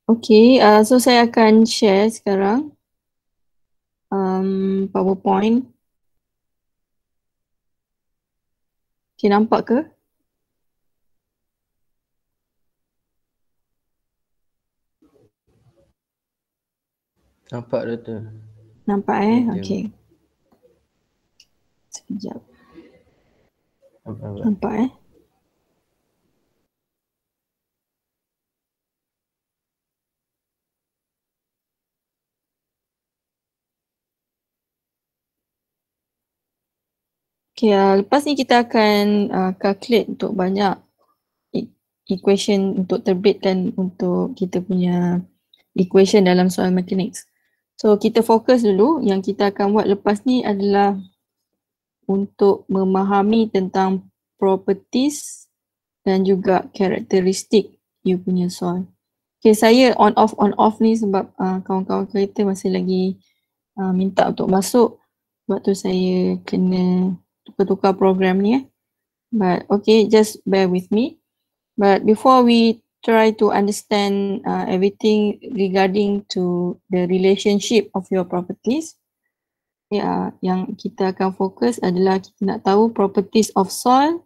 Okay, so saya akan share sekarang PowerPoint. Okay, nampak ke? Nampak Doktor. Nampak okay. Sekejap. Nampak Okay, lepas ni kita akan calculate untuk banyak equation untuk terbitkan untuk kita punya equation dalam soal mechanics. So kita fokus dulu, yang kita akan buat lepas ni adalah untuk memahami tentang properties dan juga karakteristik you punya soal. Okay, saya on off ni sebab kawan-kawan kereta masih lagi minta untuk masuk, sebab tu saya kena tukar-tukar program ni But okay, just bear with me. But before we try to understand everything regarding to the relationship of your properties, yang kita akan fokus adalah kita nak tahu properties of soil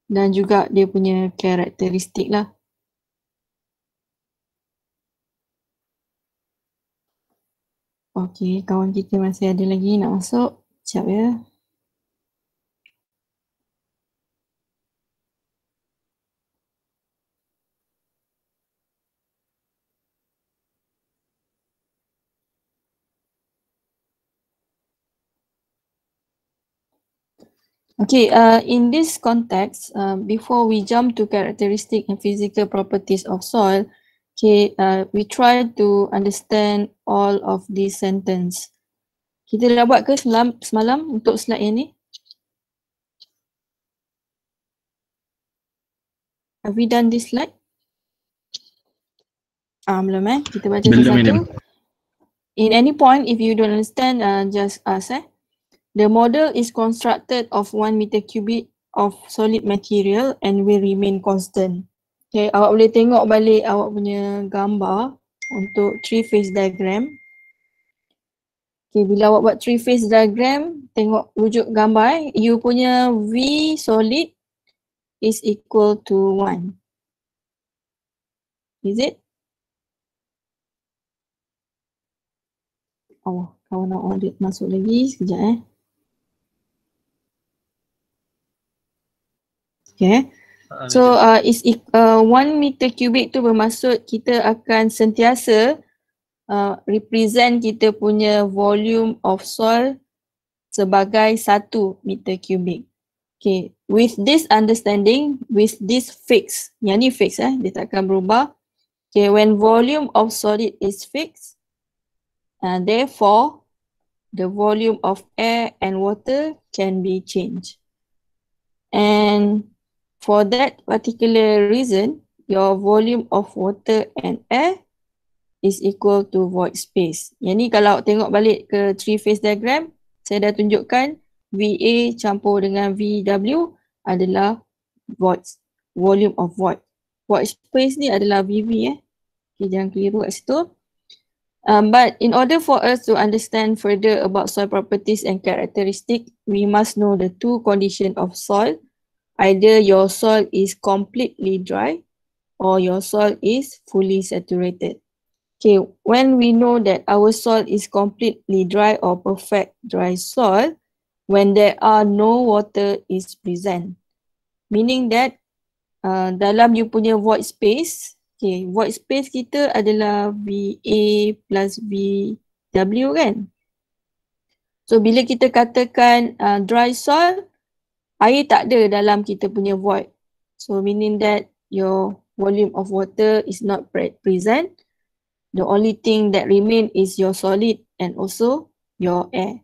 dan juga dia punya karakteristik lah. Okay, kawan kita masih ada lagi nak masuk. Sekejap ya. Okay, in this context, before we jump to characteristic and physical properties of soil, okay, we try to understand all of these sentence. Kita dah buat ke semalam untuk slide yang ni? Have we done this slide? Belum Kita baca satu-satu. In any point, if you don't understand, just ask The model is constructed of 1 meter cubic of solid material and will remain constant. Okay, awak boleh tengok balik awak punya gambar untuk three phase diagram. Okay, bila awak buat three phase diagram, tengok wujud gambar you punya V solid is equal to 1. Is it? Oh, kawan nak masuk lagi sekejap Okay. So is 1 meter cubic tu bermaksud kita akan sentiasa represent kita punya volume of soil sebagai 1 meter cubic. Okay, with this understanding, with this fix, yang ni fix dia takkan berubah. Okay, when volume of solid is fixed, therefore the volume of air and water can be changed. And for that particular reason, your volume of water and air is equal to void space. Yang ni kalau tengok balik ke three phase diagram, saya dah tunjukkan VA campur dengan VW adalah void, volume of void. Void space ni adalah VV Okay, jangan keliru kat situ. But in order for us to understand further about soil properties and characteristics, we must know the two conditions of soil. Either your soil is completely dry or your soil is fully saturated. Okay, when we know that our soil is completely dry or perfect dry soil, when there are no water is present. Meaning that dalam you punya void space, okay, void space kita adalah VA plus VW kan? So bila kita katakan dry soil, air tak ada dalam kita punya void. So meaning that your volume of water is not present. The only thing that remain is your solid and also your air.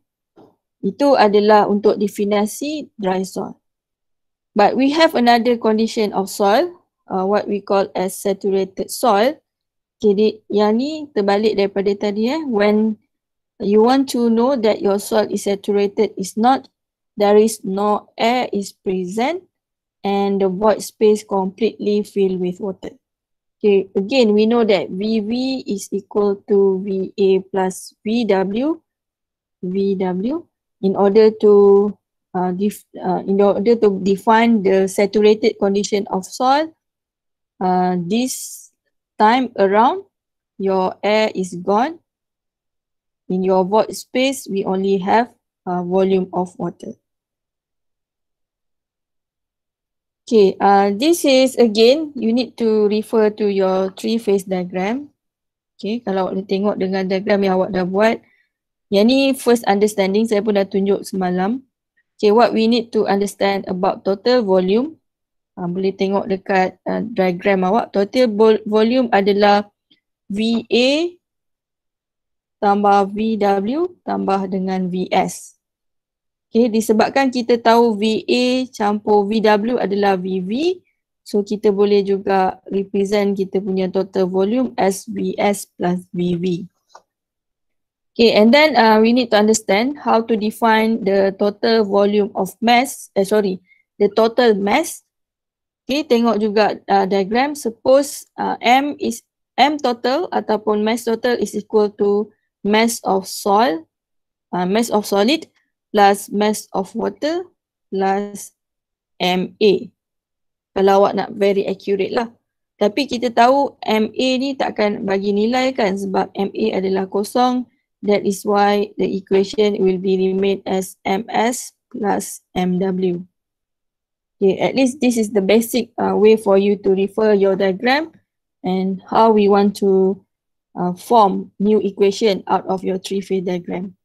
Itu adalah untuk definisi dry soil. But we have another condition of soil, what we call as saturated soil. Jadi yang ni terbalik daripada tadi When you want to know that your soil is saturated, is not there is no air is present and the void space completely filled with water. Okay, again, we know that VV is equal to VA plus VW in order to define the saturated condition of soil. This time around, your air is gone. In your void space, we only have volume of water. Okay, this is again, you need to refer to your three-phase diagram. Okay, kalau awak boleh tengok dengan diagram yang awak dah buat. Yang ni first understanding, saya pun dah tunjuk semalam. Okay, what we need to understand about total volume. Boleh tengok dekat diagram awak. Total volume adalah VA tambah VW tambah dengan VS. Okay, disebabkan kita tahu VA campur VW adalah VV, so kita boleh juga represent kita punya total volume as VS plus VV. Okay, and then we need to understand how to define the total volume of mass, the total mass. Okay, tengok juga diagram. Suppose M total ataupun mass total is equal to mass of soil, mass of solid plus mass of water plus MA. Kalau awak nak very accurate lah. Tapi kita tahu MA ni takkan bagi nilai kan sebab MA adalah kosong. That is why the equation will be remain as MS plus MW. Okay, at least this is the basic way for you to refer your diagram and how we want to form new equation out of your three-phase diagram.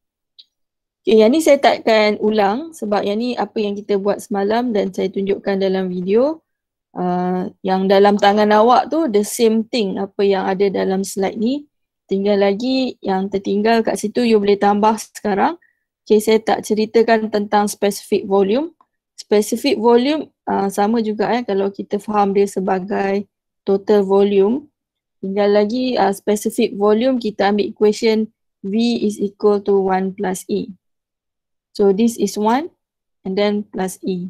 Okay, yang ni saya takkan ulang sebab yang ni apa yang kita buat semalam dan saya tunjukkan dalam video. Yang dalam tangan awak tu the same thing apa yang ada dalam slide ni. Tinggal lagi yang tertinggal kat situ you boleh tambah sekarang. Okay, saya tak ceritakan tentang specific volume. Specific volume sama juga kalau kita faham dia sebagai total volume. Tinggal lagi specific volume kita ambil equation V is equal to 1 plus E. So this is 1 and then plus E.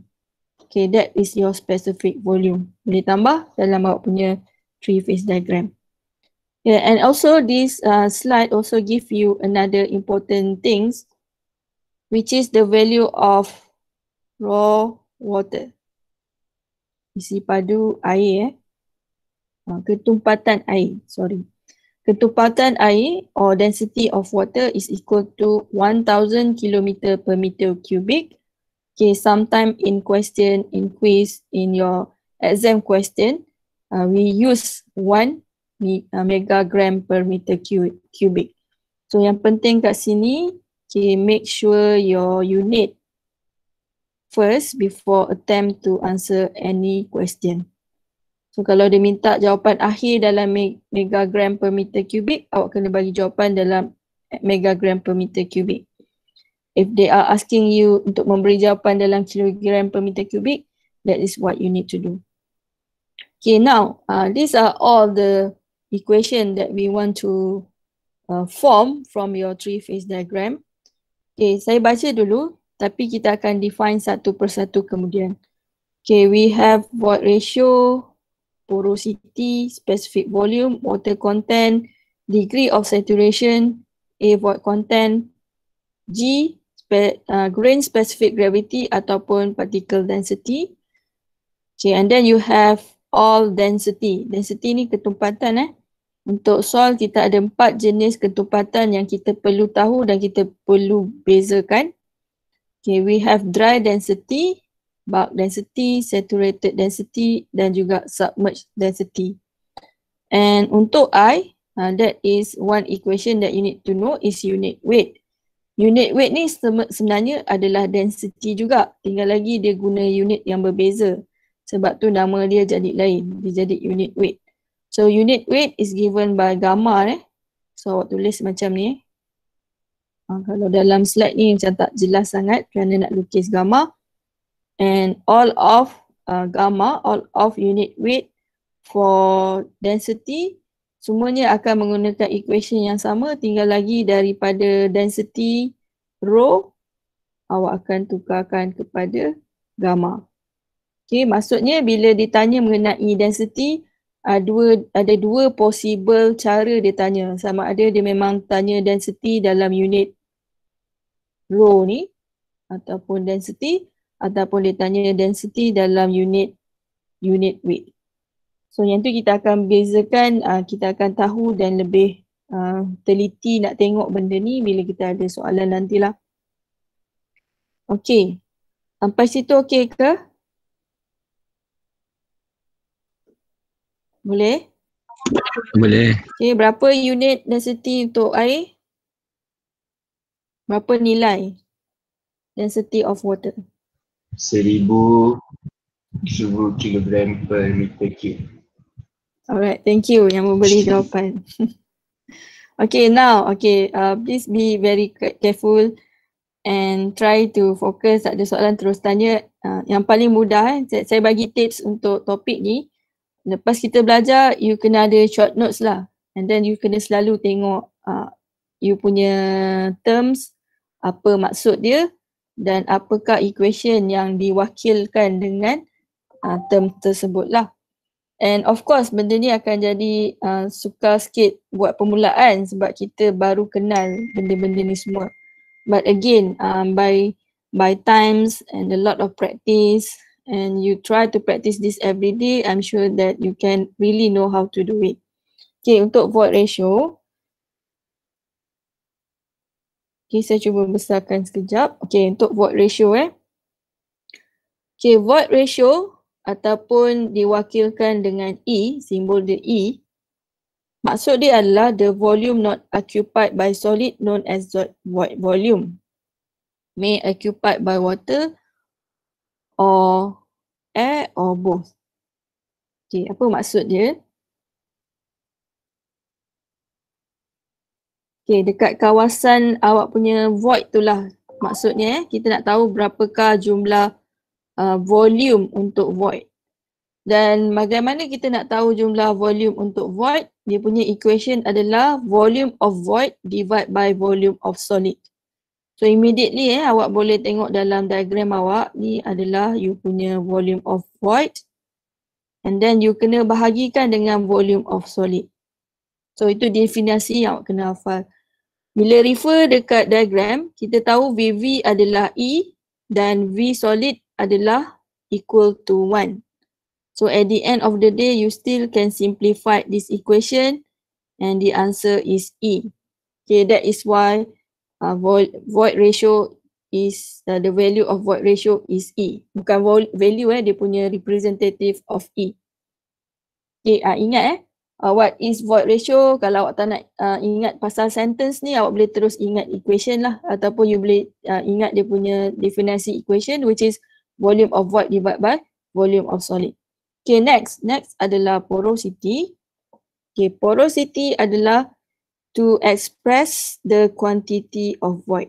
Okay, that is your specific volume. Boleh tambah dalam awak punya three-phase diagram. Yeah, and also this slide also give you another important things, which is the value of raw water. Isi padu air ketumpatan air, Ketumpatan air or density of water is equal to 1000 km per meter cubic. Okay, sometime in question, in quiz, in your exam question, we use 1 megagram per meter cubic. So yang penting kat sini, okay, make sure your unit first before attempt to answer any question. So kalau dia minta jawapan akhir dalam megagram per meter cubic, awak kena bagi jawapan dalam megagram per meter cubic. If they are asking you untuk memberi jawapan dalam kilogram per meter cubic, that is what you need to do. Okay, now these are all the equation that we want to form from your three-phase diagram. Okay, saya baca dulu, tapi kita akan define satu persatu kemudian. Okay, we have void ratio, porosity, specific volume, water content, degree of saturation, A void content, G grain specific gravity ataupun particle density. Okay, and then you have all density. Density ni ketumpatan. Untuk soil kita ada 4 jenis ketumpatan yang kita perlu tahu dan kita perlu bezakan. Okay, we have dry density, bulk density, saturated density dan juga submerged density. And untuk I, that is one equation that you need to know is unit weight. Unit weight ni sebenarnya adalah density juga. Tinggal lagi dia guna unit yang berbeza. Sebab tu nama dia jadi lain. Dia jadi unit weight. So unit weight is given by gamma. So awak tulis macam ni. Kalau dalam slide ni macam tak jelas sangat kerana nak lukis gamma. And all of gamma, all of unit weight for density, semuanya akan menggunakan equation yang sama. Tinggal lagi daripada density rho, awak akan tukarkan kepada gamma. Okay, maksudnya bila ditanya mengenai density, ada dua possible cara dia tanya. Sama ada dia memang tanya density dalam unit row ni ataupun density, ataupun dia tanya density dalam unit weight. So yang tu kita akan bezakan, kita akan tahu dan lebih teliti nak tengok benda ni bila kita ada soalan nantilah. Okey. Sampai situ okey ke? Boleh? Boleh. Okey, berapa unit density untuk air? Berapa nilai density of water? 1000 kilogram per meter cube. Alright, thank you yang memberi jawapan. Okay, now, please be very careful and try to focus. Ada soalan terus tanya. Yang paling mudah, saya bagi tips untuk topik ni. Lepas kita belajar, you kena ada short notes lah. And then you kena selalu tengok you punya terms, apa maksud dia dan apakah equation yang diwakilkan dengan term tersebut lah. And of course benda ni akan jadi sukar sikit buat permulaan sebab kita baru kenal benda-benda ni semua. But again, by times and a lot of practice and you try to practice this every day, I'm sure that you can really know how to do it. Okay, untuk void ratio. Okay, saya cuba besarkan sekejap. Okay, untuk void ratio Okay, void ratio ataupun diwakilkan dengan E, simbol dia E, maksud dia adalah the volume not occupied by solid known as void volume. May occupied by water or air or both. Okay, apa maksud dia? Okay, dekat kawasan awak punya void tu lah maksudnya. Kita nak tahu berapakah jumlah volume untuk void. Dan bagaimana kita nak tahu jumlah volume untuk void? Dia punya equation adalah volume of void divided by volume of solid. So immediately awak boleh tengok dalam diagram awak ni adalah you punya volume of void and then you kena bahagikan dengan volume of solid. So itu definisi yang awak kena hafal. Bila refer dekat diagram, kita tahu VV adalah E dan V solid adalah equal to 1. So at the end of the day, you still can simplify this equation and the answer is E. Okay, that is why void ratio is, the value of void ratio is E. Bukan value dia punya representative of E. Okay, ingat what is void ratio? Kalau awak tak nak ingat pasal sentence ni, awak boleh terus ingat equation lah. Ataupun you boleh ingat dia punya definisi equation which is volume of void divided by volume of solid. Okay, next adalah porosity. Okay, porosity adalah to express the quantity of void.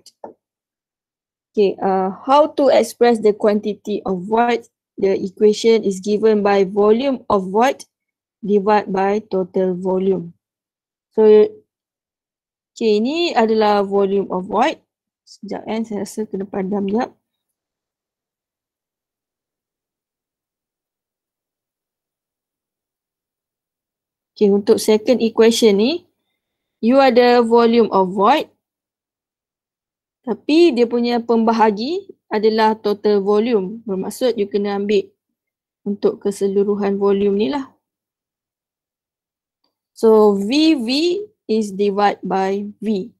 Okay, how to express the quantity of void? The equation is given by volume of void divided by total volume. So, okay, ini adalah volume of void. Sekejap saya rasa kena padam sekejap. Okay, untuk second equation ni, you ada volume of void tapi dia punya pembahagi adalah total volume. Bermaksud you kena ambil untuk keseluruhan volume ni lah. So VV is divided by V.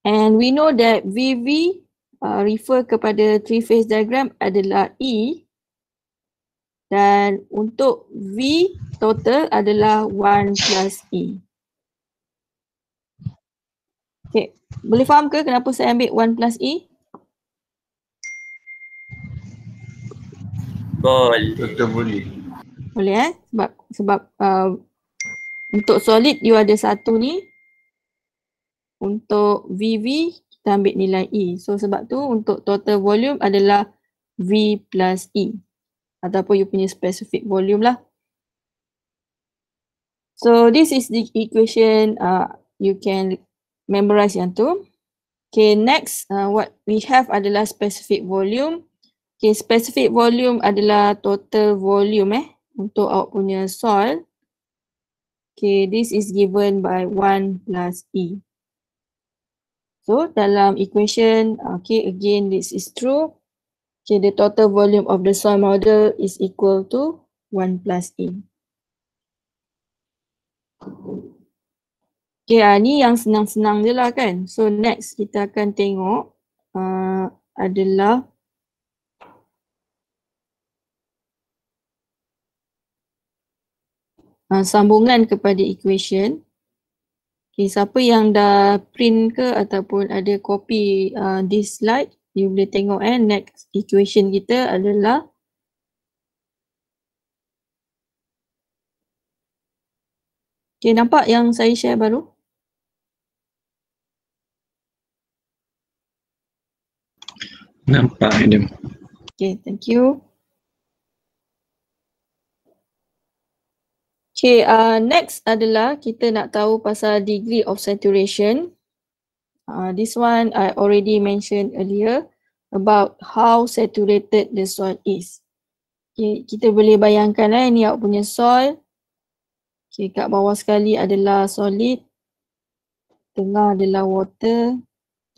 And we know that VV refer kepada three-phase diagram adalah E. Dan untuk V total adalah 1 plus E. Okay, boleh faham ke kenapa saya ambil 1 plus E? Betul boleh. Boleh sebab untuk solid you ada satu ni. Untuk VV kita ambil nilai E. So sebab tu untuk total volume adalah V plus E. Ataupun you punya specific volume lah. So this is the equation you can memorize yang tu. Okay, next what we have adalah specific volume. Okay, specific volume adalah total volume untuk awak punya soil. Okay, this is given by 1 plus E. So dalam equation, okay, again this is true. Okay, the total volume of the soil model is equal to 1 plus E. Okay, ni yang senang-senang je lah kan. So next kita akan tengok adalah sambungan kepada equation. Okay, siapa yang dah print ke ataupun ada copy this slide, you boleh tengok next equation kita adalah okay, nampak yang saya share baru? Nampak Adam. Okay, thank you. Okay, next adalah kita nak tahu pasal degree of saturation. This one I already mentioned earlier about how saturated the soil is. Okay, kita boleh bayangkan ni awak punya soil. Okay, kat bawah sekali adalah solid, tengah adalah water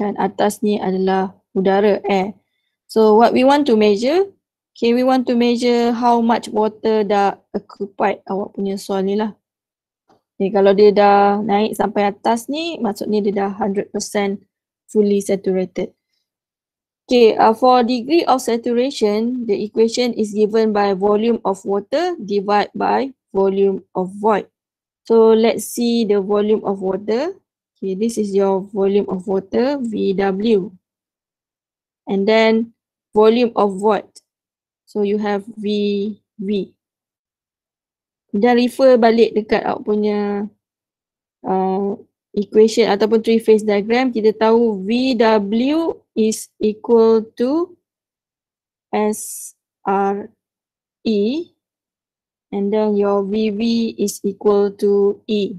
dan atas ni adalah udara, air. So what we want to measure, okay, we want to measure how much water dah occupied awak punya soil ni lah. Okay, kalau dia dah naik sampai atas ni, maksudnya dia dah 100% fully saturated. Okay, for degree of saturation, the equation is given by volume of water divided by volume of void. So let's see the volume of water. Okay, this is your volume of water, VW. And then volume of void. So you have VV. Dan refer balik dekat awak punya equation ataupun three phase diagram, kita tahu VW is equal to SRE and then your VV is equal to E.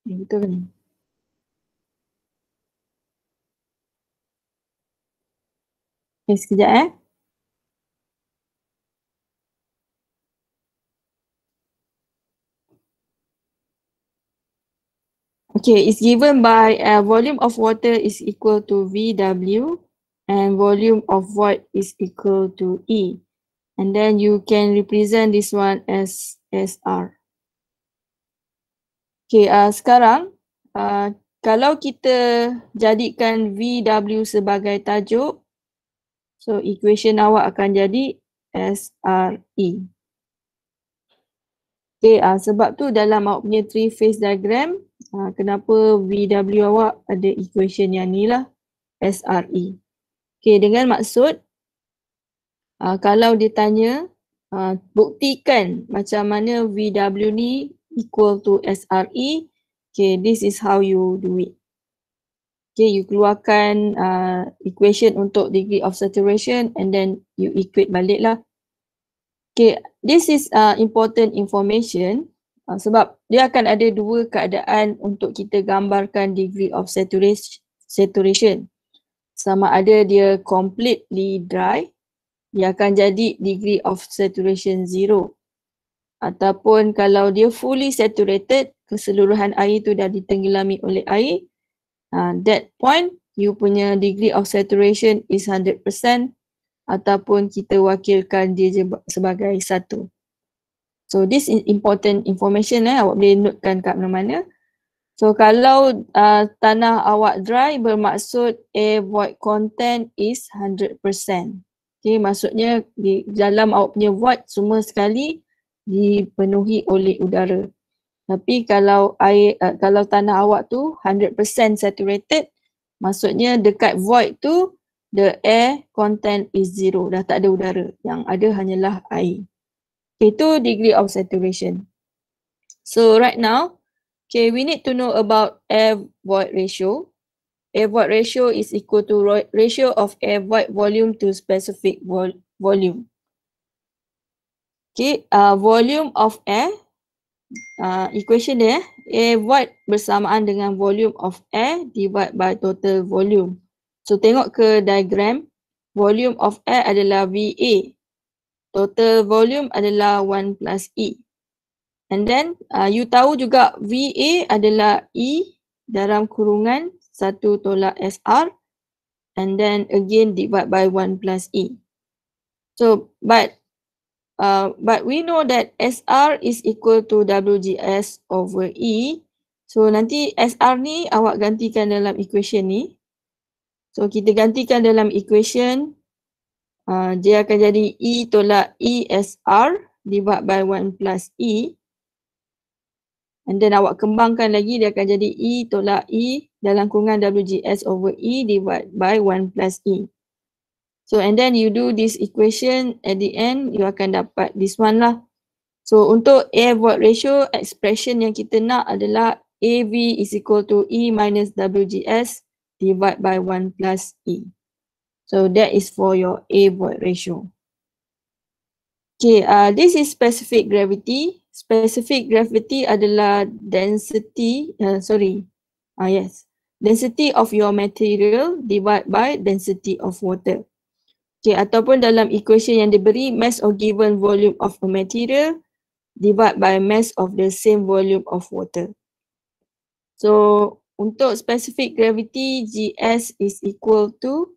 Betul kan? Okay, sekejap Okay, it's given by volume of water is equal to VW and volume of void is equal to E. And then you can represent this one as SR. Okay, sekarang kalau kita jadikan VW sebagai tajuk, so equation awak akan jadi SRE. Okay, sebab tu dalam awak punya three phase diagram, kenapa VW awak ada equation yang ni lah, SRE. Okay, dengan maksud kalau dia tanya buktikan macam mana VW ni equal to SRE, okay, this is how you do it. Okay, you keluarkan equation untuk degree of saturation and then you equate balik lah. Okay, this is important information sebab dia akan ada dua keadaan untuk kita gambarkan degree of saturation. Sama ada dia completely dry, dia akan jadi degree of saturation 0. Ataupun kalau dia fully saturated, keseluruhan air tu dah ditenggelami oleh air, that point you punya degree of saturation is 100%. Ataupun kita wakilkan dia sebagai 1. So this is important information awak boleh notekan kat mana-mana. So kalau tanah awak dry bermaksud air void content is 100%. Okay, maksudnya di dalam awak punya void semua sekali dipenuhi oleh udara. Tapi kalau kalau tanah awak tu 100% saturated, maksudnya dekat void tu the air content is 0, dah tak ada udara, yang ada hanyalah air. Itu degree of saturation. So right now, okay, we need to know about air void ratio. Air void ratio is equal to ratio of air void volume to specific volume. Okay, volume of air, equation dia, air void bersamaan dengan volume of air divided by total volume. So tengok ke diagram, volume of air adalah VA. total volume adalah 1 plus E. And then you tahu juga VA adalah E dalam kurungan 1 tolak SR and then again divide by 1 plus E. So but we know that SR is equal to WGS over E. So nanti SR ni awak gantikan dalam equation ni. So kita gantikan dalam equation, dia akan jadi E tolak ESR divide by 1 plus E. And then awak kembangkan lagi, dia akan jadi E tolak E dalam kurungan WGS over E divide by 1 plus E. So and then you do this equation, at the end you akan dapat this one lah. So untuk air void ratio, expression yang kita nak adalah AV is equal to E minus WGS divide by 1 plus E. So that is for your A void ratio. Okay, this is specific gravity. Specific gravity adalah density, density of your material divided by density of water. Okay, ataupun dalam equation yang diberi, mass of given volume of a material divided by mass of the same volume of water. So, untuk specific gravity, GS is equal to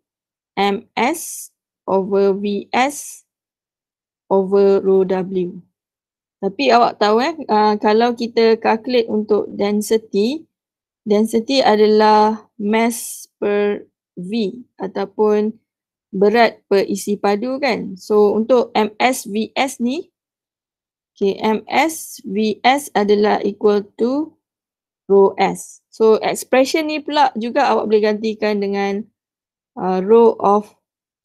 MS over VS over rho W. Tapi awak tahu kalau kita calculate untuk density, density adalah mass per V ataupun berat per isi padu kan. So untuk MS VS ni, okay, MS VS adalah equal to rho S. So expression ni pula juga awak boleh gantikan dengan rho of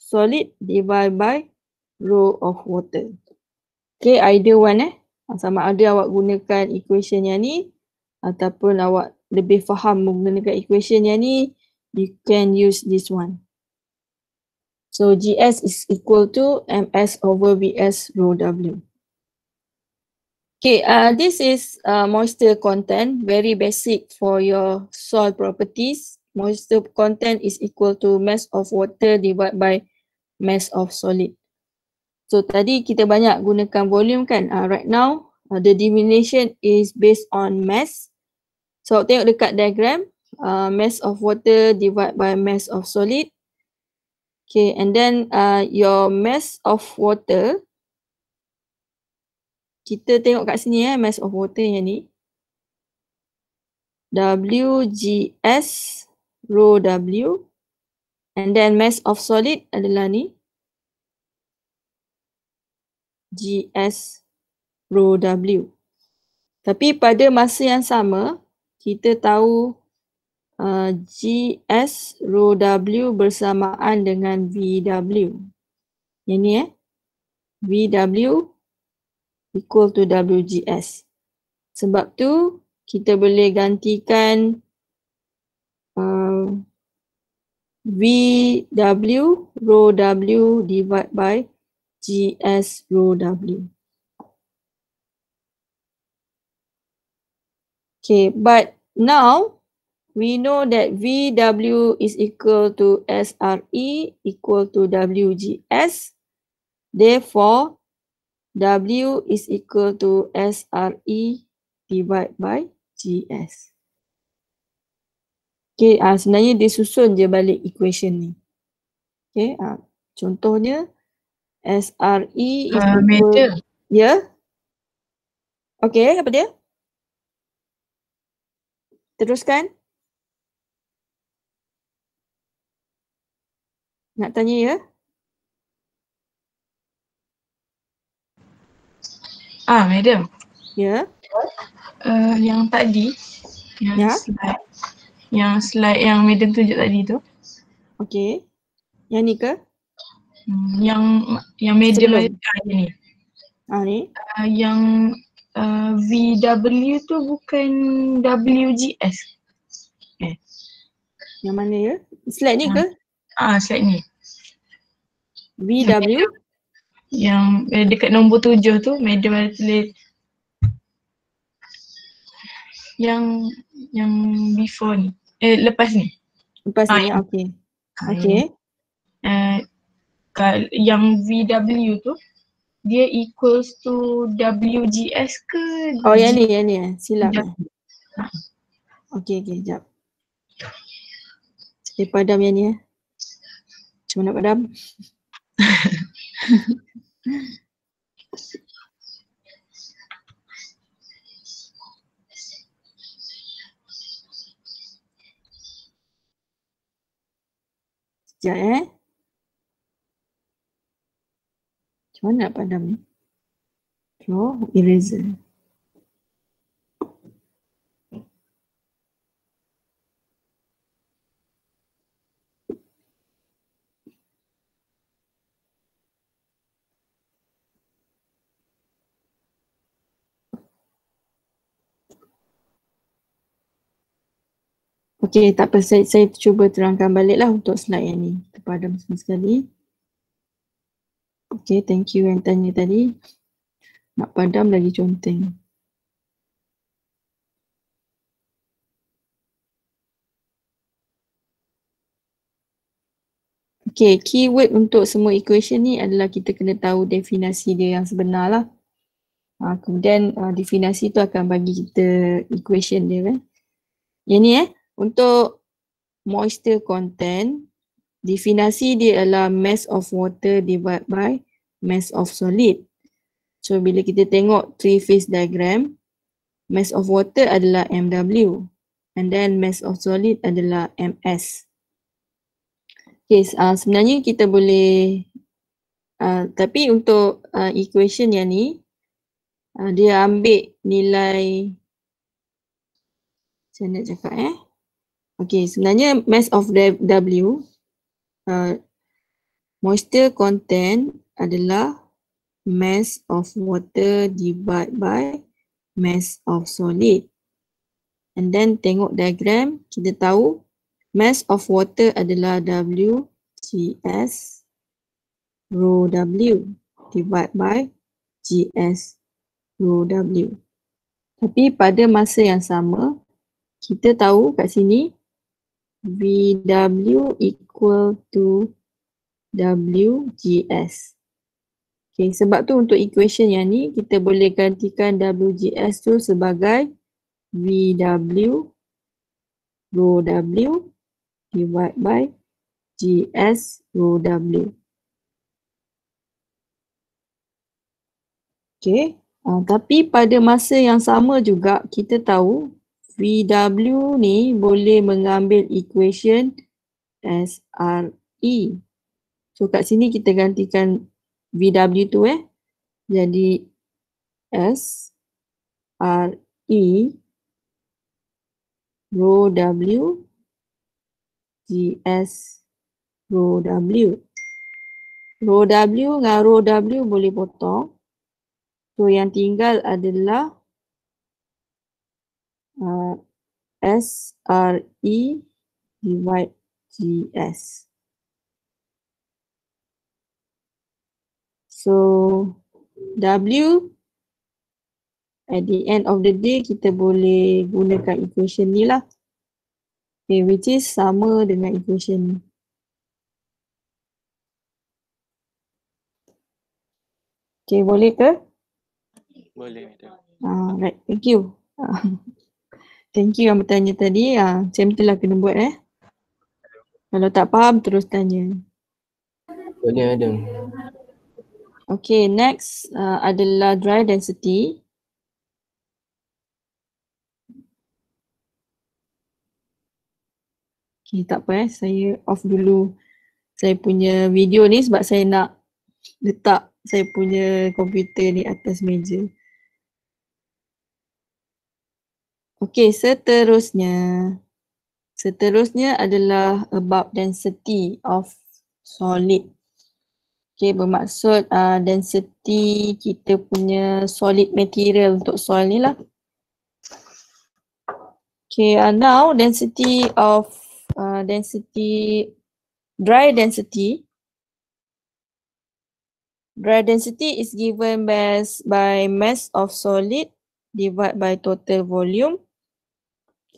solid divided by rho of water. Okay, either one sama ada awak gunakan equation yang ni ataupun awak lebih faham menggunakan equation yang ni, you can use this one. So GS is equal to MS over VS rho W. Okay, this is moisture content, very basic for your soil properties. Moisture content is equal to mass of water divided by mass of solid. So tadi kita banyak gunakan volume kan. Right now the diminution is based on mass. So tengok dekat diagram, mass of water divided by mass of solid. Okay, and then your mass of water, kita tengok kat sini mass of water yang ni. WGS rho W. And then mass of solid adalah ni. GS rho W. Tapi pada masa yang sama, kita tahu GS rho W bersamaan dengan VW. Yang ni VW equal to WGS. Sebab tu kita boleh gantikan VW rho W divided by GS rho W. Okay, but now we know that VW is equal to SRE equal to WGS. Therefore, W is equal to SRE divided by GS. Okay, sebenarnya dia susun je balik equation ni. Okay, contohnya SRE is equal... Ya? Okay, apa dia? Teruskan. Nak tanya ya? Madam. Ya. Yang tadi, yang slide yang madam tunjuk tadi tu. Okay. Yang ni ke? Yang madam ni. Ni. Yang VW tu bukan WGS. Yang mana ya? Slide ni ke? Slide ni. VW? Yang dekat nombor 7 tu, madam ada tulis yang before ni. Lepas ni. Lepas ni, okay. Yang VW tu dia equals to WGS ke? Oh yang ni silap Jap. Okay, jap. Saya padam yang ni Cuma nak padam. Sekejap Macam mana nak padam ni? Oh, eraser. Okay, tak apa. Saya cuba terangkan baliklah untuk slide yang ni. Kita padam semua sekali. Okay, thank you yang tanya tadi. Nak padam lagi conteng. Okay, keyword untuk semua equation ni adalah kita kena tahu definisi dia yang sebenar lah. Kemudian definisi tu akan bagi kita equation dia kan. Yang ni untuk moisture content, definisi dia adalah mass of water divided by mass of solid. So bila kita tengok three phase diagram, mass of water adalah MW and then mass of solid adalah MS. Okay, sebenarnya kita boleh tapi untuk equation yang ni dia ambil nilai saya nak cakap okay, sebenarnya mass of W moisture content adalah mass of water divided by mass of solid. And then tengok diagram, kita tahu mass of water adalah WGS rho W divided by GS rho W. Tapi pada masa yang sama, kita tahu kat sini VW equal to WGS. Okay, sebab tu untuk equation yang ni kita boleh gantikan WGS tu sebagai VW rho W divided by GS rho W. Okay, tapi pada masa yang sama juga kita tahu VW ni boleh mengambil equation SRE. So kat sini kita gantikan VW tu jadi SRE rho W GS rho W. Rho W dengan rho W boleh potong. So yang tinggal adalah SRE divide GS. So W at the end of the day kita boleh gunakan equation ni lah. Okay, which is sama dengan equation ni. Okay, boleh ke? Boleh. Right, thank you. Thank you yang bertanya tadi. Macam itulah kena buat Kalau tak faham terus tanya. Boleh ada. Okay, next adalah dry density. Okay, tak apa saya off dulu saya punya video ni sebab saya nak letak saya punya komputer ni atas meja. Okay, seterusnya adalah about density of solid. Okay, bermaksud density kita punya solid material untuk soil ni lah. Okay, now density of dry density. Dry density is given by mass of solid divided by total volume.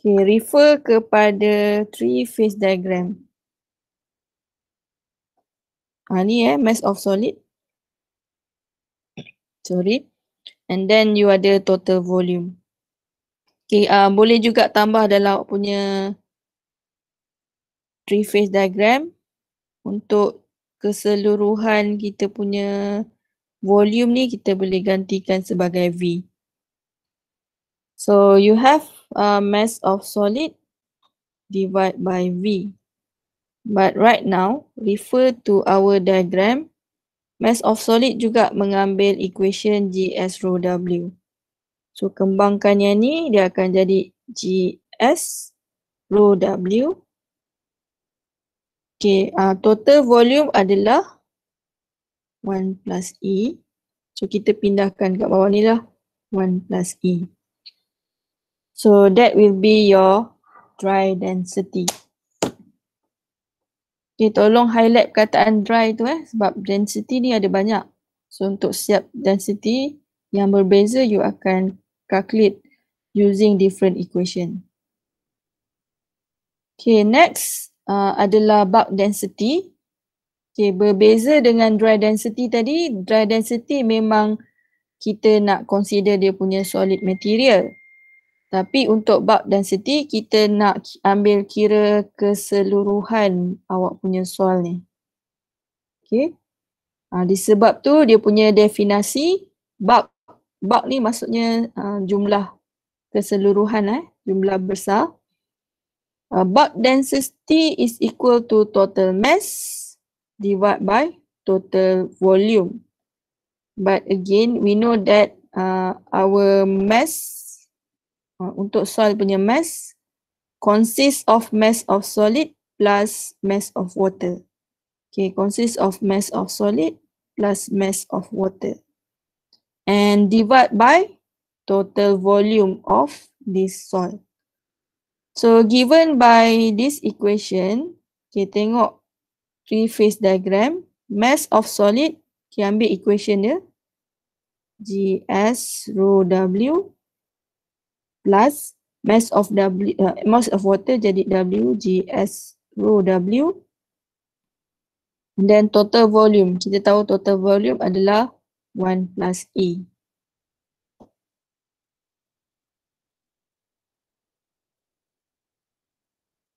Okay, refer kepada three phase diagram. Ni mass of solid. And then you ada total volume. Okay, boleh juga tambah dalam awak punya three phase diagram untuk keseluruhan kita punya volume ni kita boleh gantikan sebagai V. So you have mass of solid divided by V. But right now, refer to our diagram, mass of solid juga mengambil equation GS rho W. So kembangkan yang ni, dia akan jadi GS rho W. Okay, total volume adalah 1 plus E. So kita pindahkan kat bawah ni lah, 1 plus E. So that will be your dry density. Okay, tolong highlight perkataan dry tu sebab density ni ada banyak. So untuk setiap density yang berbeza, you akan calculate using different equation. Okay, next adalah bulk density. Okay, berbeza dengan dry density tadi, dry density memang kita nak consider dia punya solid material. Tapi untuk bulk density, kita nak ambil kira keseluruhan awak punya soil ni. Okay. Disebab tu dia punya definisi bulk. Bulk ni maksudnya jumlah keseluruhan, jumlah besar. Bulk density is equal to total mass divided by total volume. But again, we know that our mass untuk soil punya mass consists of mass of solid plus mass of water. Okay, consists of mass of solid plus mass of water. And divide by total volume of this soil. So given by this equation, okay, tengok three phase diagram, mass of solid, okay, ambil equation dia, GS rho W plus mass of water jadi W GS rho W. And then total volume, kita tahu total volume adalah 1 plus E.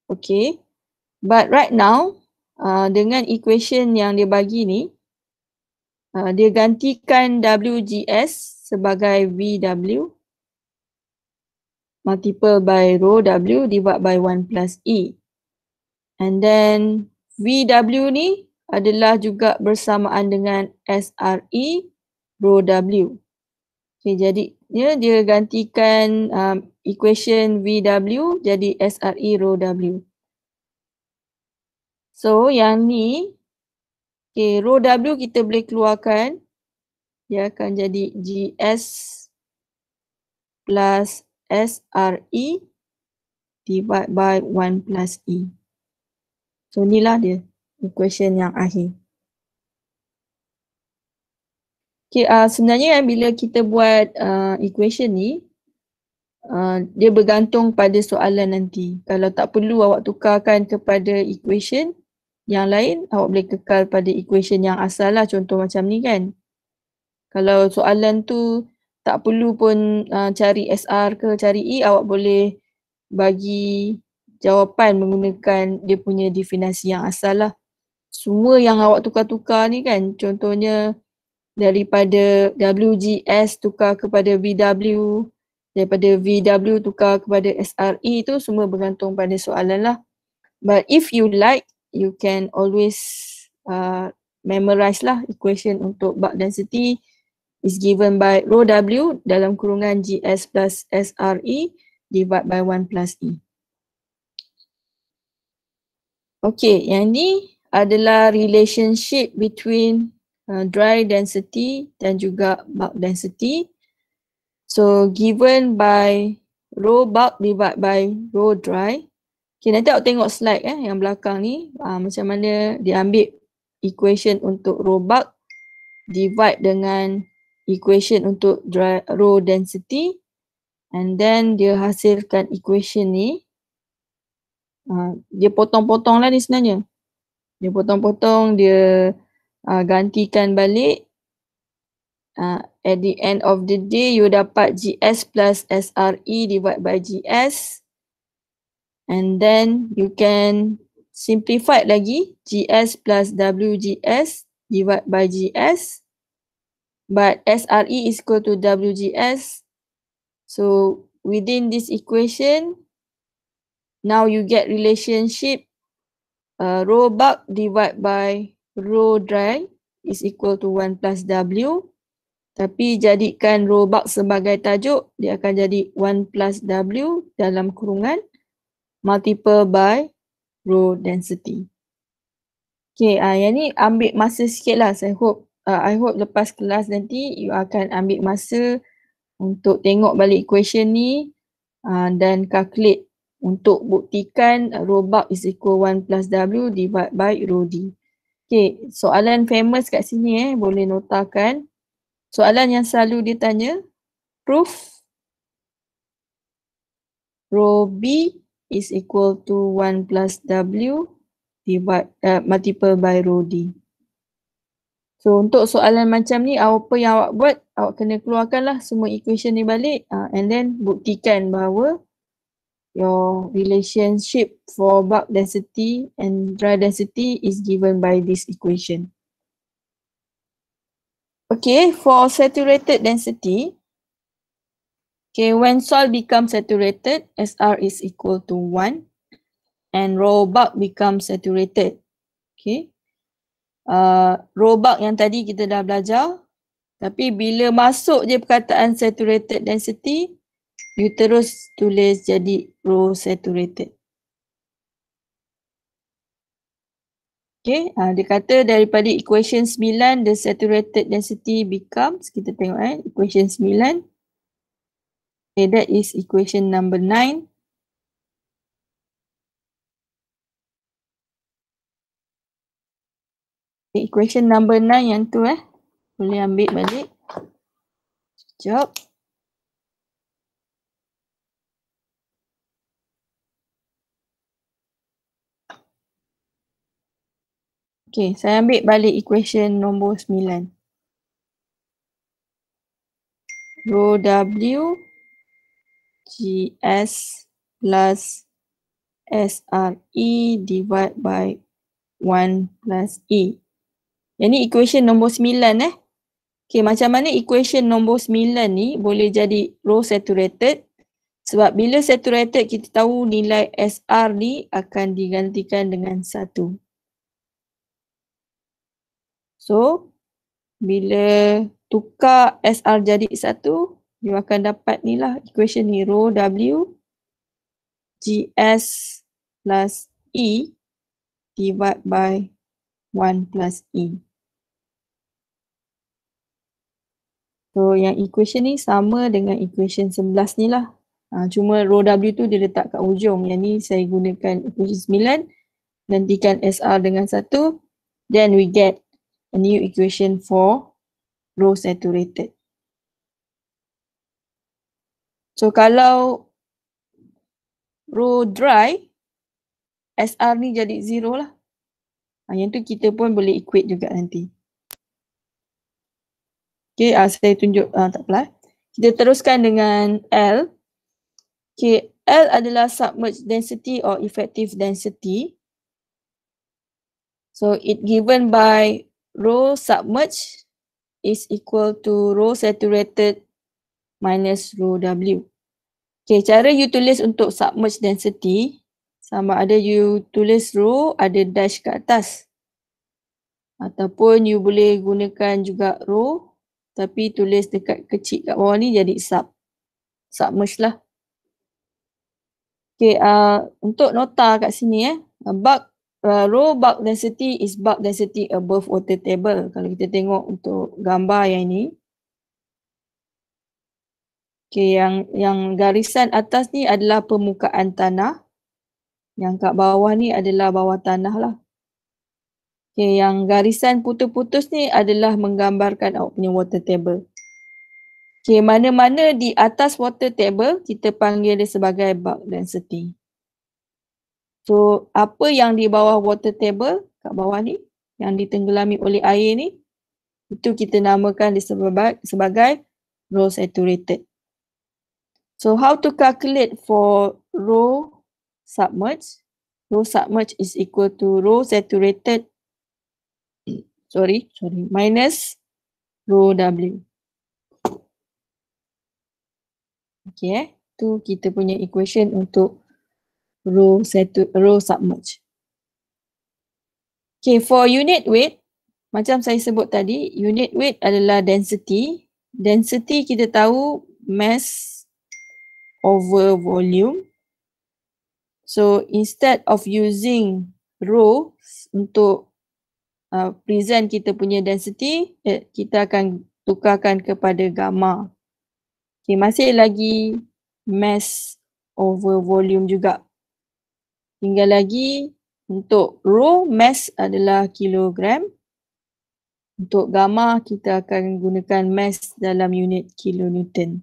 Okay, but right now dengan equation yang dia bagi ni, dia gantikan WGS sebagai VW multiple by rho W divided by 1 plus E. And then VW ni adalah juga bersamaan dengan SRE rho W. Okay, jadi dia gantikan equation VW jadi SRE rho W. So yang ni, okay, rho W kita boleh keluarkan, dia akan jadi GS plus SRE divided by 1 plus E. So inilah dia equation yang akhir. Okay, sebenarnya bila kita buat equation ni, dia bergantung pada soalan nanti. Kalau tak perlu awak tukarkan kepada equation yang lain, awak boleh kekal pada equation yang asal lah, contoh macam ni kan. Kalau soalan tu tak perlu pun cari SR ke cari E, awak boleh bagi jawapan menggunakan dia punya definisi yang asal lah. Semua yang awak tukar-tukar ni kan, contohnya daripada WGS tukar kepada VW, daripada VW tukar kepada SRE, tu semua bergantung pada soalan lah. But if you like, you can always memorize lah equation untuk bulk density is given by rho W dalam kurungan GS plus SRE divided by 1 plus E. Okay, yang ni adalah relationship between dry density dan juga bulk density. So given by rho bulk divided by rho dry. Okay, nanti awak tengok slide yang belakang ni, macam mana dia ambil equation untuk rho bulk divide dengan equation untuk dry rho density, and then dia hasilkan equation ni. Dia potong-potong lah ni sebenarnya. Dia potong-potong, dia gantikan balik, At the end of the day, you dapat GS plus SRE divided by GS. And then you can simplify lagi, GS plus WGS divided by GS. But SRE is equal to WGS. So within this equation, now you get relationship rho bulk divided by rho dry is equal to 1 plus W. Tapi jadikan rho bulk sebagai tajuk, dia akan jadi 1 plus W dalam kurungan multiple by rho density. Okay, yang ni ambil masa sikit lah. I hope lepas kelas nanti you akan ambil masa untuk tengok balik equation ni dan calculate untuk buktikan rho bulk is equal 1 plus W divided by rho D. Okay, soalan famous kat sini boleh notakan. Soalan yang selalu ditanya, proof rho B is equal to 1 plus W multiple by rho D. So untuk soalan macam ni, apa yang awak buat, awak kena keluarkanlah semua equation ni balik and then buktikan bahawa your relationship for bulk density and dry density is given by this equation. Okay, for saturated density, okay, when salt becomes saturated, SR is equal to 1 and rho bulk becomes saturated. Okay, rho bulk yang tadi kita dah belajar, tapi bila masuk je perkataan saturated density, you terus tulis jadi rho saturated. Okay, dia kata daripada equation 9, the saturated density becomes, kita tengok equation 9. Okay, that is equation number 9. Okay, equation number 9 yang tu boleh ambil balik. Sekejap. Okay, saya ambil balik equation nombor 9. Rho W GS plus SRE divided by 1 plus E. Yang ni equation nombor 9 Okay, macam mana equation nombor 9 ni boleh jadi rho saturated? Sebab bila saturated kita tahu nilai SR ni akan digantikan dengan 1. So, bila tukar SR jadi 1, you akan dapat ni lah equation ni, rho W GS plus E divided by 1 plus E. So, yang equation ni sama dengan equation 11 ni lah. Cuma rho W tu dia letak kat ujung. Yang ni saya gunakan equation 9, gantikan SR dengan 1, then we get a new equation for rho saturated. So kalau rho dry, SR ni jadi 0 lah. Yang tu kita pun boleh equate juga nanti. Okay, saya tunjuk, tak apalah. Kita teruskan dengan L. Okay, L adalah submerged density or effective density. So it given by rho submerged is equal to rho saturated minus rho W. Okay, cara you tulis untuk submerged density, sama ada you tulis rho ada dash kat atas. Ataupun you boleh gunakan juga rho, tapi tulis dekat kecil kat bawah ni jadi submerged lah. Okay, untuk nota kat sini rho bulk density is bulk density above water table. Kalau kita tengok untuk gambar yang ini. Okay, yang garisan atas ni adalah permukaan tanah. Yang kat bawah ni adalah bawah tanah lah. Okay, yang garisan putus-putus ni adalah menggambarkan awak punya water table. Okay, mana-mana di atas water table, kita panggil dia sebagai bulk density. So, apa yang di bawah water table, kat bawah ni, yang ditenggelami oleh air ni, Itu kita namakan dia sebagai row saturated. So how to calculate for row submerged? Row submerged is equal to row saturated minus row W. Okay, tu kita punya equation untuk row submerged. Okay, for unit weight, macam saya sebut tadi, unit weight adalah density. Density kita tahu mass over volume. So instead of using row untuk present kita punya density, kita akan tukarkan kepada gamma. Okay, masih lagi mass over volume juga. Tinggal lagi untuk row mass adalah kilogram. Untuk gamma kita akan gunakan mass dalam unit kilonewton.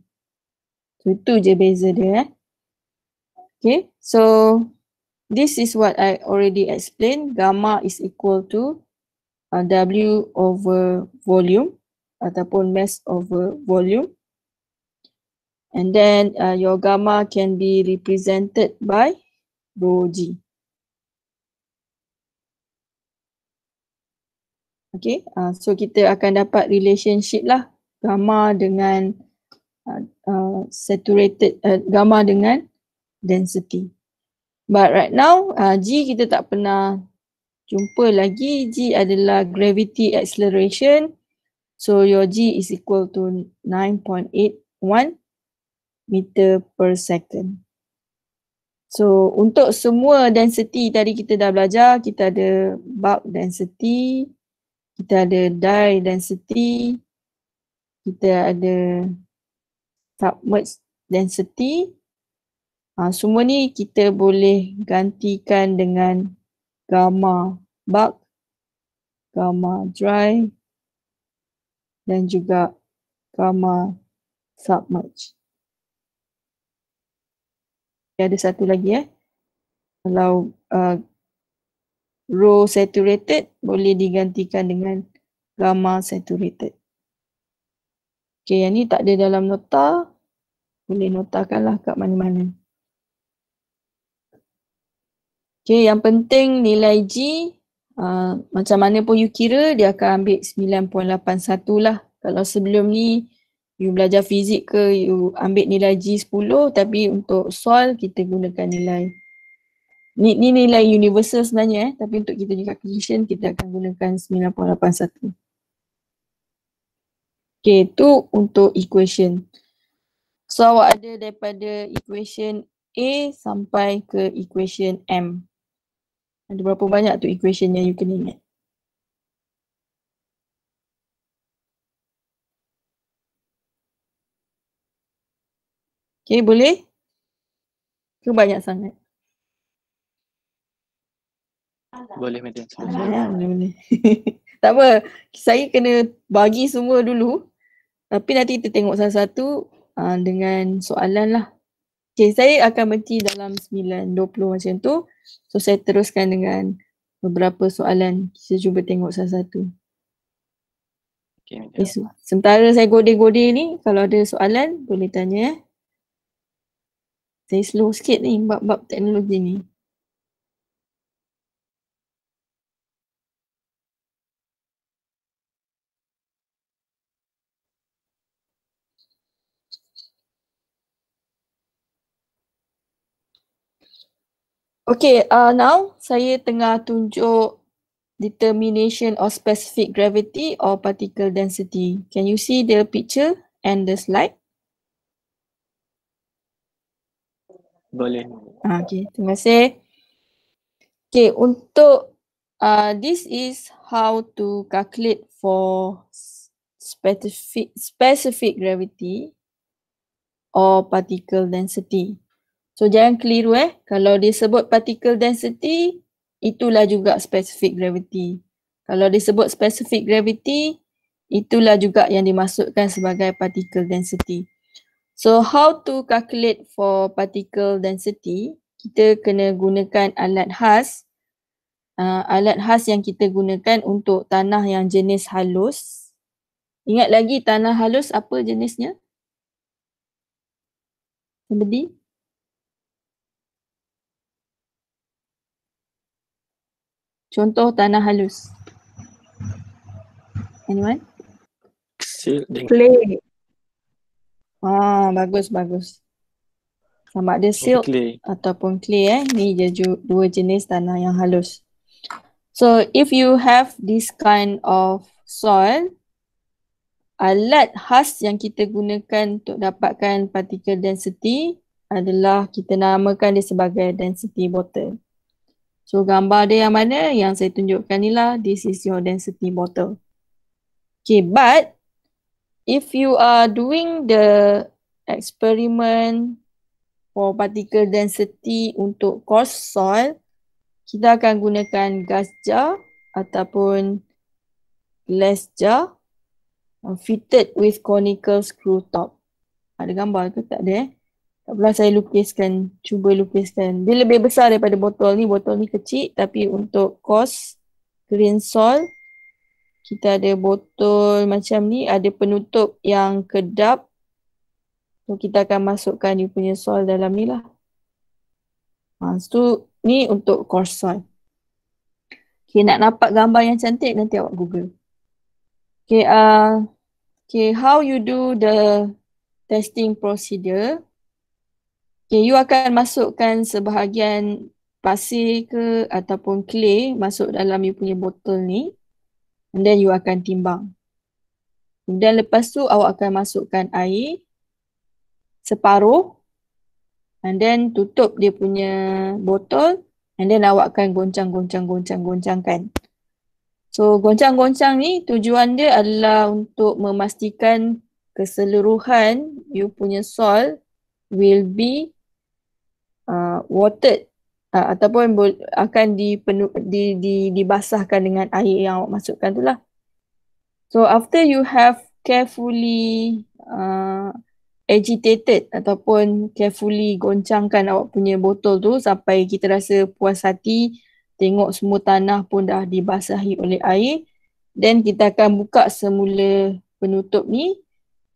So itu je beza dia. Okay, so this is what I already explained. Gamma is equal to W over volume ataupun mass over volume. And then your gamma can be represented by rho G. Okay, so kita akan dapat relationship lah gamma dengan gamma dengan density. But right now G kita tak pernah jumpa lagi. G adalah gravity acceleration. So your G is equal to 9.81 meter per second. So untuk semua density tadi kita dah belajar, kita ada bulk density, kita ada dye density, kita ada submerged density. Semua ni kita boleh gantikan dengan gamma bulk, gamma dry dan juga gamma submerged. Ada satu lagi kalau row saturated boleh digantikan dengan gamma saturated. Okay, yang ni tak ada dalam nota, boleh notakanlah kat mana-mana. Okay, yang penting nilai G macam mana pun you kira dia akan ambil 9.81 lah. Kalau sebelum ni you belajar fizik ke you ambil nilai G 10, tapi untuk soal kita gunakan nilai ni nilai universal sebenarnya tapi untuk kita punya calculation kita akan gunakan 9.81. Okay, tu untuk equation. So awak ada daripada equation A sampai ke equation M. Ada berapa banyak tu equation yang you kena ingat? Okay, boleh? Ke banyak sangat? Boleh madam. Boleh. Tak apa, saya kena bagi semua dulu. Tapi nanti kita tengok satu-satu dengan soalan lah. Okay, saya akan berhenti dalam 9.20 macam tu. So saya teruskan dengan beberapa soalan. Kita cuba tengok satu-satu. Okay, madam. Okay, sementara saya godeh-godeh ni, kalau ada soalan boleh tanya. Saya slow sikit ni bab-bab teknologi ni. Okay, now saya tengah tunjuk determination of specific gravity or particle density. Can you see the picture and the slide? Boleh. Okay, terima kasih. Okay, untuk this is how to calculate for specific gravity or particle density. So jangan keliru kalau disebut particle density, itulah juga specific gravity. Kalau disebut specific gravity, itulah juga yang dimaksudkan sebagai particle density. So how to calculate for particle density? Kita kena gunakan alat khas. Alat khas yang kita gunakan untuk tanah yang jenis halus. Ingat lagi tanah halus apa jenisnya? Somebody? Contoh tanah halus. Anyone? Silt dengan Clay. Bagus, bagus. Sama ada silt clay. ataupun clay Ni dua jenis tanah yang halus. So if you have this kind of soil, alat khas yang kita gunakan untuk dapatkan particle density adalah kita namakan dia sebagai density bottle. So gambar dia yang mana? Yang saya tunjukkan ni lah. This is your density bottle. Okay, but if you are doing the experiment for particle density untuk coarse soil, kita akan gunakan gas jar ataupun glass jar fitted with conical screw top. Ada gambar ke? Tak ada Tak pernah saya lukiskan, cuba lukiskan. Dia lebih besar daripada botol ni. Botol ni kecil tapi untuk coarse green soil, kita ada botol macam ni, ada penutup yang kedap. So kita akan masukkan you punya soil dalam ni lah. So ni untuk coarse soil. Okay, nak nampak gambar yang cantik nanti awak Google. Okay, how you do the testing procedure. Okay, you akan masukkan sebahagian pasir ke ataupun clay masuk dalam you punya botol ni. And then you akan timbang. Kemudian lepas tu awak akan masukkan air separuh. And then tutup dia punya botol. And then awak akan goncangkan. So goncang-goncang ni tujuan dia adalah untuk memastikan keseluruhan you punya soil will be watered ataupun akan dibasahkan dengan air yang awak masukkan tu lah. So after you have carefully agitated ataupun carefully goncangkan awak punya botol tu sampai kita rasa puas hati, tengok semua tanah pun dah dibasahi oleh air, then kita akan buka semula penutup ni,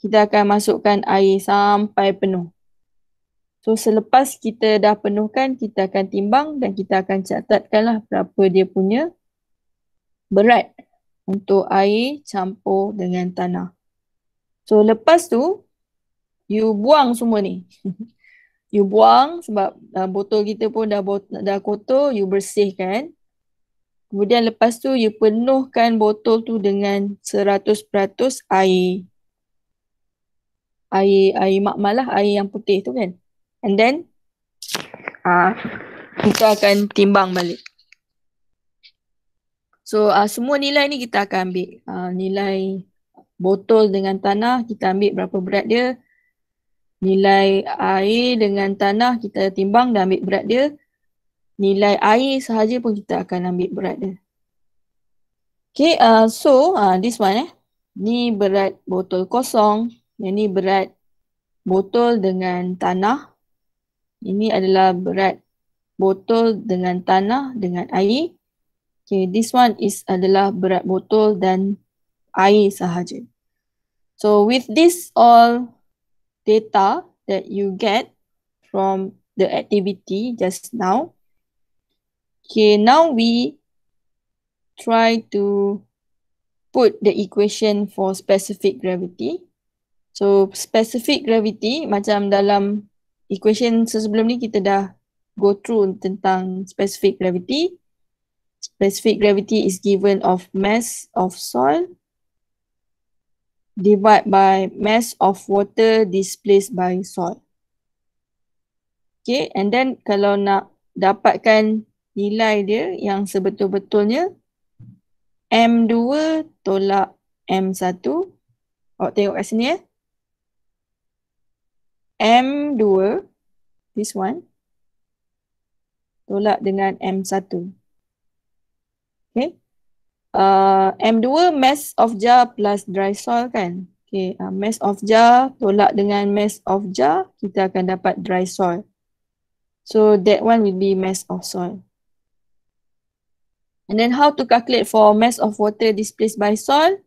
kita akan masukkan air sampai penuh. So selepas kita dah penuhkan, kita akan timbang dan kita akan catatkanlah berapa dia punya berat untuk air campur dengan tanah. So lepas tu, you buang semua ni. You buang sebab botol kita pun dah kotor, you bersihkan. Kemudian lepas tu, you penuhkan botol tu dengan 100% air. Air makmal lah, air yang putih tu kan. And then kita akan timbang balik. So semua nilai ni kita akan ambil. Nilai botol dengan tanah kita ambil berapa berat dia. Nilai air dengan tanah kita timbang dan ambil berat dia. Nilai air sahaja pun kita akan ambil berat dia. Okay, so this one ni berat botol kosong. Yang ni berat botol dengan tanah. Ini adalah berat botol dengan tanah dengan air. Okay, this one adalah berat botol dan air sahaja. So with this all data that you get from the activity just now, okay, now we try to put the equation for specific gravity. So specific gravity macam dalam equation sebelum ni kita dah go through tentang specific gravity. Specific gravity is given of mass of soil divided by mass of water displaced by soil. Okay, and then kalau nak dapatkan nilai dia yang sebetul-betulnya, M2 tolak M1. Awak tengok kat sini M2, this one, tolak dengan M1. Okay. M2 mass of jar plus dry soil kan. Okay. Mass of jar tolak dengan mass of jar, kita akan dapat dry soil. So that one will be mass of soil. And then how to calculate for mass of water displaced by soil?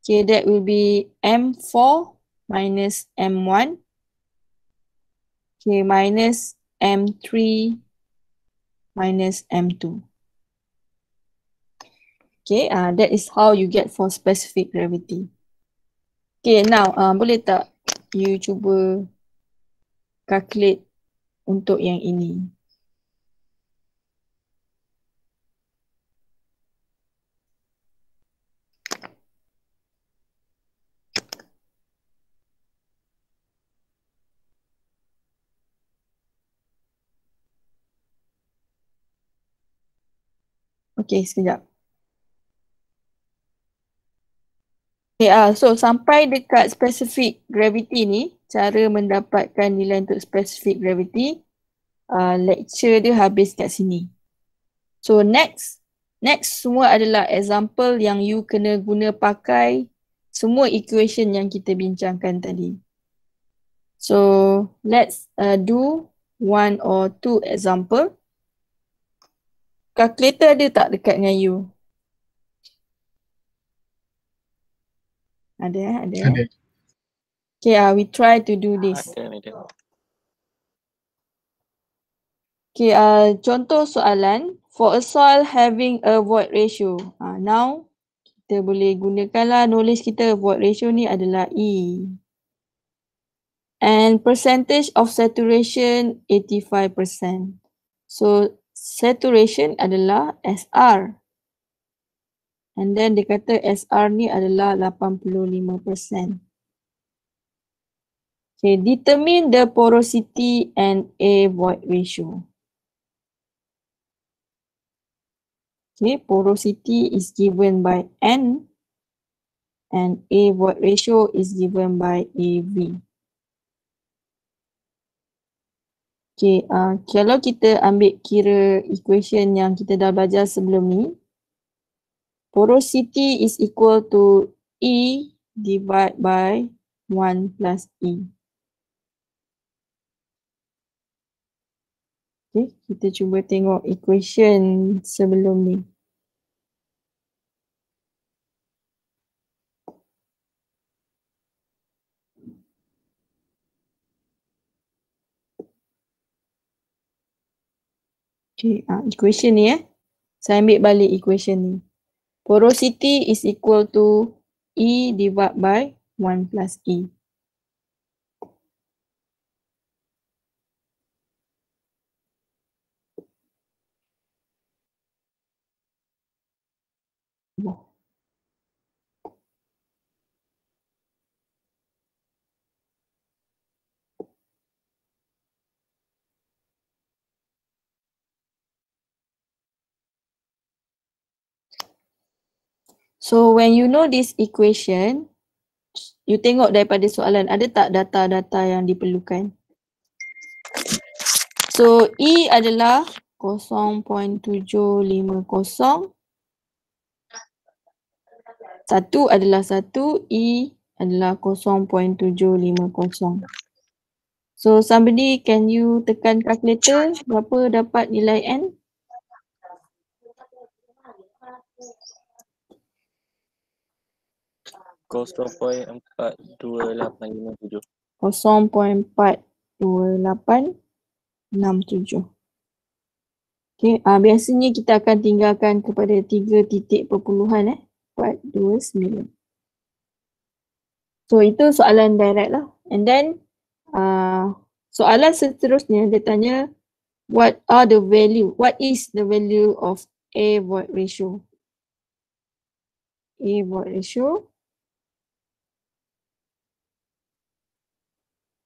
Okay, that will be M4 minus M1. Okay, minus M3 minus M2. Okay, that is how you get for specific gravity. Okay, now boleh tak you cuba calculate untuk yang ini? Okay, sekejap. Okay, so sampai dekat specific gravity ni, cara mendapatkan nilai untuk specific gravity, lecture dia habis kat sini. So next semua adalah example yang you kena guna pakai semua equation yang kita bincangkan tadi. So let's do one or two example. Calculator ada tak dekat dengan you? Ada. Ada. Okay, we try to do this. Ada, madam. Okay, contoh soalan. For a soil having a void ratio. Now, kita boleh gunakanlah knowledge kita. Void ratio ni adalah E. And percentage of saturation 85%. So, saturation adalah SR. And then dia kata SR ni adalah 85%. Okay, determine the porosity and A void ratio. Okay, porosity is given by N and A void ratio is given by AV. Okay, kalau kita ambil kira equation yang kita dah belajar sebelum ni, porosity is equal to E divided by 1 plus E. Okay, kita cuba tengok equation sebelum ni. Okay, equation ni saya ambil balik equation ni. Porosity is equal to E divided by 1 plus E. So when you know this equation, you tengok daripada soalan, ada tak data-data yang diperlukan? So E adalah 0.750. 1 adalah 1, E adalah 0.750. So somebody, can you tekan calculator, berapa dapat nilai N? Kosong point 42857. 0.42867. Okay, biasanya kita akan tinggalkan kepada 3 titik perpuluhan 429. So itu soalan direct lah. And then soalan seterusnya dia tanya what is the value of A void ratio? A void ratio.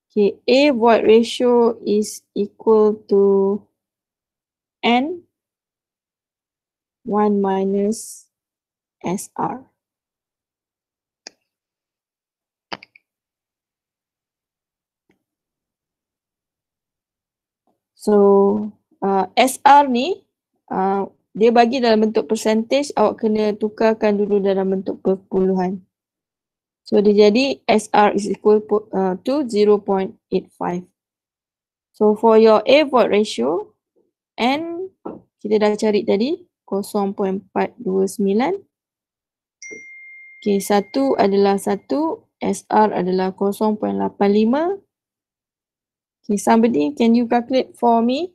Okay, A void ratio is equal to N 1 minus SR. So SR ni dia bagi dalam bentuk percentage, awak kena tukarkan dulu dalam bentuk perpuluhan. So dia jadi SR is equal to 0.85. So for your A void ratio, N kita dah cari tadi 0.429 Okay, 1 adalah 1, SR adalah 0.85. Okay, somebody can you calculate for me?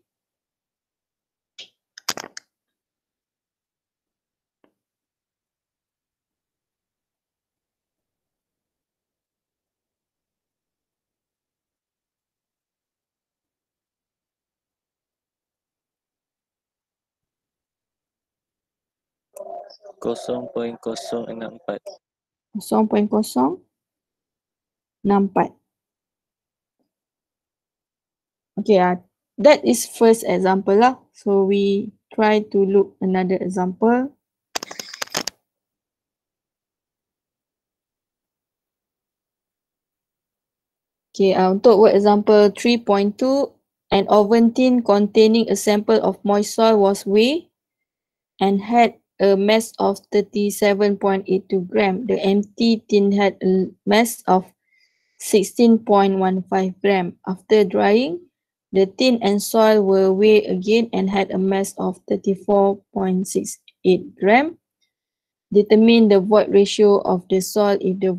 Kosong poin kosong enam empat. 0.064. Okay, that is first example lah. So we try to look another example. Okay, untuk work example 3.2, an oven tin containing a sample of moist soil was weighed and had a mass of 37.82 gram. The empty tin had a mass of 16.15 gram. After drying, the tin and soil were weighed again and had a mass of 34.68 gram. Determine the void ratio of the soil if the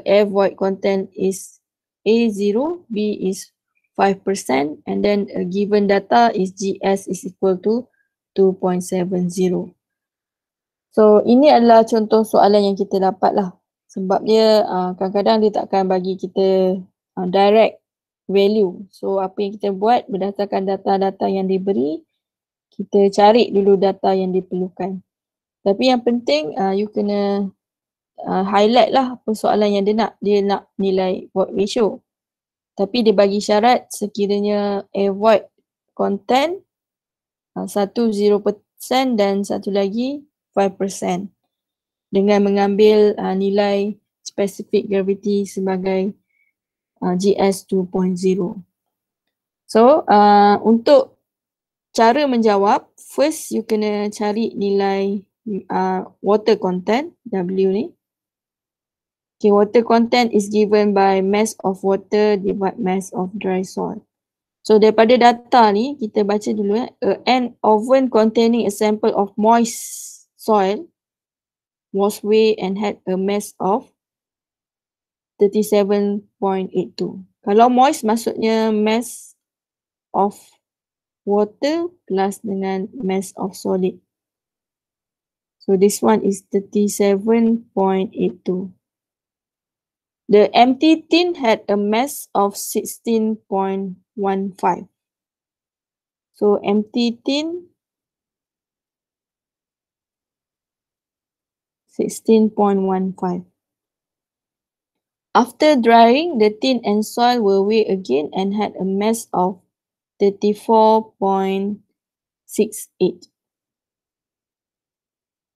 air void content is A0, B is 5%, and then a given data is GS is equal to 2.70. So ini adalah contoh soalan yang kita dapat lah. Sebab dia kadang-kadang dia takkan bagi kita direct value. So apa yang kita buat berdasarkan data-data yang diberi, kita cari dulu data yang diperlukan. Tapi yang penting you kena highlight lah persoalan yang dia nak nilai void ratio. Tapi dia bagi syarat sekiranya air void content satu 0% dan satu lagi 5% dengan mengambil nilai specific gravity sebagai GS 2.0. So untuk cara menjawab, first you kena cari nilai water content W ni. Okay, water content is given by mass of water divided mass of dry soil. So daripada data ni kita baca dulu an oven containing a sample of moist soil was weighed and had a mass of 37.82. Kalau moist maksudnya mass of water plus dengan mass of solid. So this one is 37.82. The empty tin had a mass of 16.15. So empty tin 16.15. After drying, the tin and soil were weighed again and had a mass of 34.68.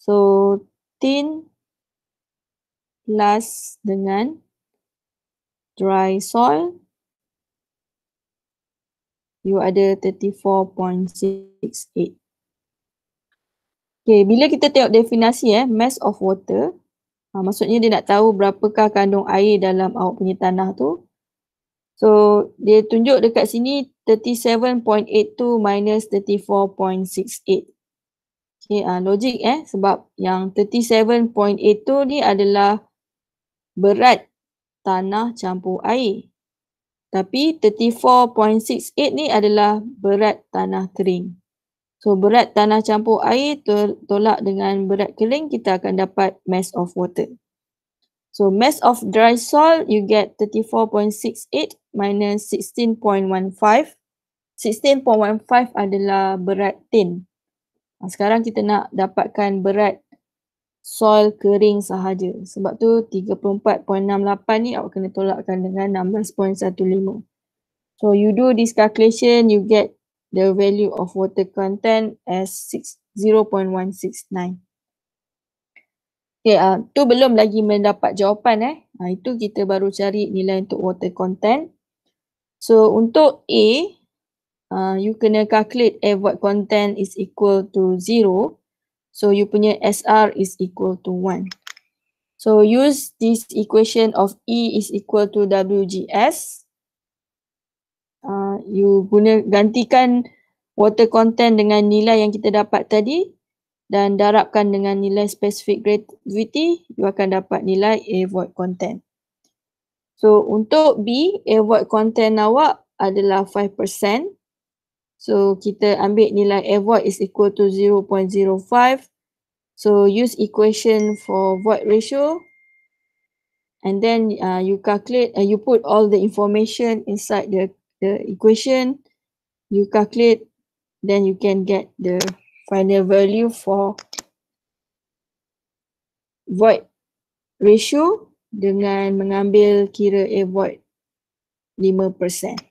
So tin plus dengan dry soil, you ada 34.68. Okay, bila kita tengok definisi mass of water, maksudnya dia nak tahu berapakah kandung air dalam awak punya tanah tu. So dia tunjuk dekat sini 37.82 minus 34.68. Okay, logik sebab yang 37.82 ni adalah berat tanah campur air. Tapi 34.68 ni adalah berat tanah kering. So berat tanah campur air tolak dengan berat kering, kita akan dapat mass of water. So mass of dry soil you get 34.68 minus 16.15. 16.15 adalah berat tin. Sekarang kita nak dapatkan berat soil kering sahaja. Sebab tu 34.68 ni awak kena tolakkan dengan 16.15. So you do this calculation, you get the value of water content as 0.169. Okay, tu belum lagi mendapat jawapan itu kita baru cari nilai untuk water content. So untuk A, you kena calculate air void content is equal to 0. So you punya SR is equal to 1. So use this equation of E is equal to WGS. You guna gantikan water content dengan nilai yang kita dapat tadi. dan darabkan dengan nilai specific gravity, you akan dapat nilai A void content. So untuk B, A void content awak adalah 5%. So kita ambil nilai A void is equal to 0.05. So use equation for void ratio. And then you calculate, you put all the information inside the equation. You calculate, then you can get the final value for void ratio dengan mengambil kira A void 5%.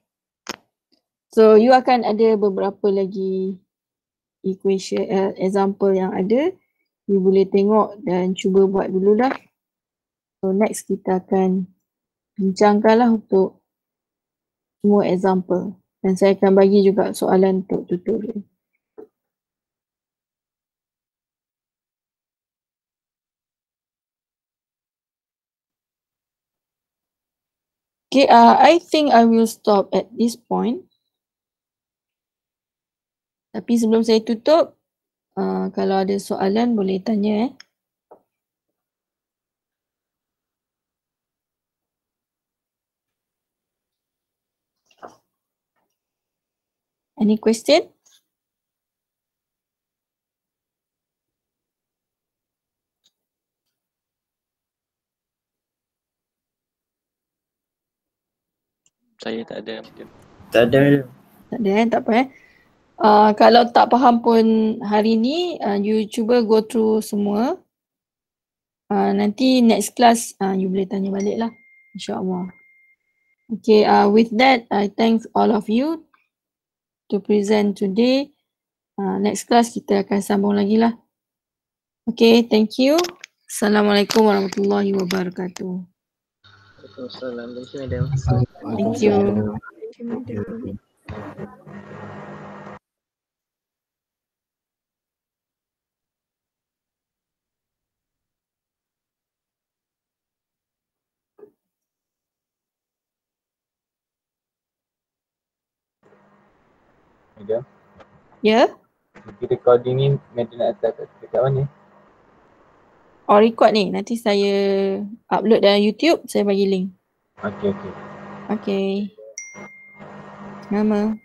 So you akan ada beberapa lagi equation, example yang ada. You boleh tengok dan cuba buat dululah. So next kita akan bincangkanlah untuk semua example. Dan saya akan bagi juga soalan untuk tutorial. Okay, I think I will stop at this point. Tapi sebelum saya tutup, kalau ada soalan boleh tanya. Any question? Saya tak ada mungkin. Tak ada. Tak ada tak apa kalau tak faham pun hari ni, you cuba go through semua. Nanti next class you boleh tanya balik lah, insyaAllah. Okay, with that, I thank all of you to present today. Next class kita akan sambung lagi lah. Okay, thank you. Assalamualaikum warahmatullahi wabarakatuh. Waalaikumsalam. Thank you. Madam, Ya, bukti recording ni Madam nak letak dekat mana? record ni. Nanti saya upload dalam YouTube, saya bagi link. Okey. Okay. Nama.